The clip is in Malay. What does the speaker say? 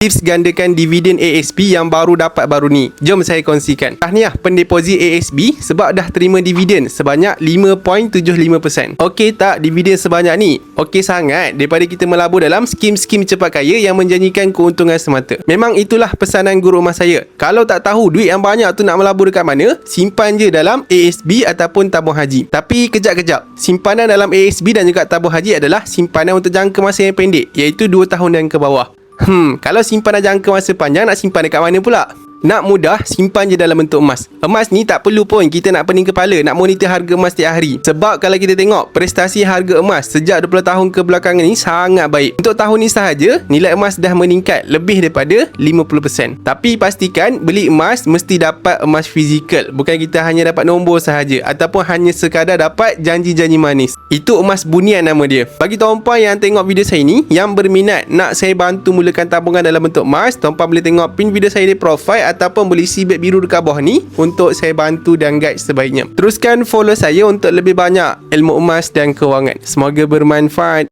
Tips gandakan dividen ASB yang baru dapat baru ni. Jom saya kongsikan. Tahniah pendeposit ASB sebab dah terima dividen sebanyak 5.75%. Okey tak dividen sebanyak ni? Okey sangat daripada kita melabur dalam skim-skim cepat kaya yang menjanjikan keuntungan semata. Memang itulah pesanan guru emas saya. Kalau tak tahu duit yang banyak tu nak melabur dekat mana, simpan je dalam ASB ataupun tabung haji. Tapi kejap-kejap. Simpanan dalam ASB dan juga tabung haji adalah simpanan untuk jangka masa yang pendek, iaitu 2 tahun dan ke bawah. Kalau simpanan jangka masa panjang nak simpan dekat mana pula? Nak mudah, simpan je dalam bentuk emas. Emas ni tak perlu pun kita nak pening kepala nak monitor harga emas setiap hari. Sebab kalau kita tengok prestasi harga emas sejak 20 tahun ke belakangan ni sangat baik. Untuk tahun ni sahaja, nilai emas dah meningkat lebih daripada 50%. Tapi pastikan beli emas mesti dapat emas fizikal. Bukan kita hanya dapat nombor sahaja ataupun hanya sekadar dapat janji-janji manis. Itu emas bunian nama dia. Bagi tuan-puan yang tengok video saya ni, yang berminat nak saya bantu mulakan tabungan dalam bentuk emas, tuan-puan boleh tengok pin video saya di profile ataupun boleh isi beg biru dekat bawah ni untuk saya bantu dan guide sebaiknya. Teruskan follow saya untuk lebih banyak ilmu emas dan kewangan. Semoga bermanfaat.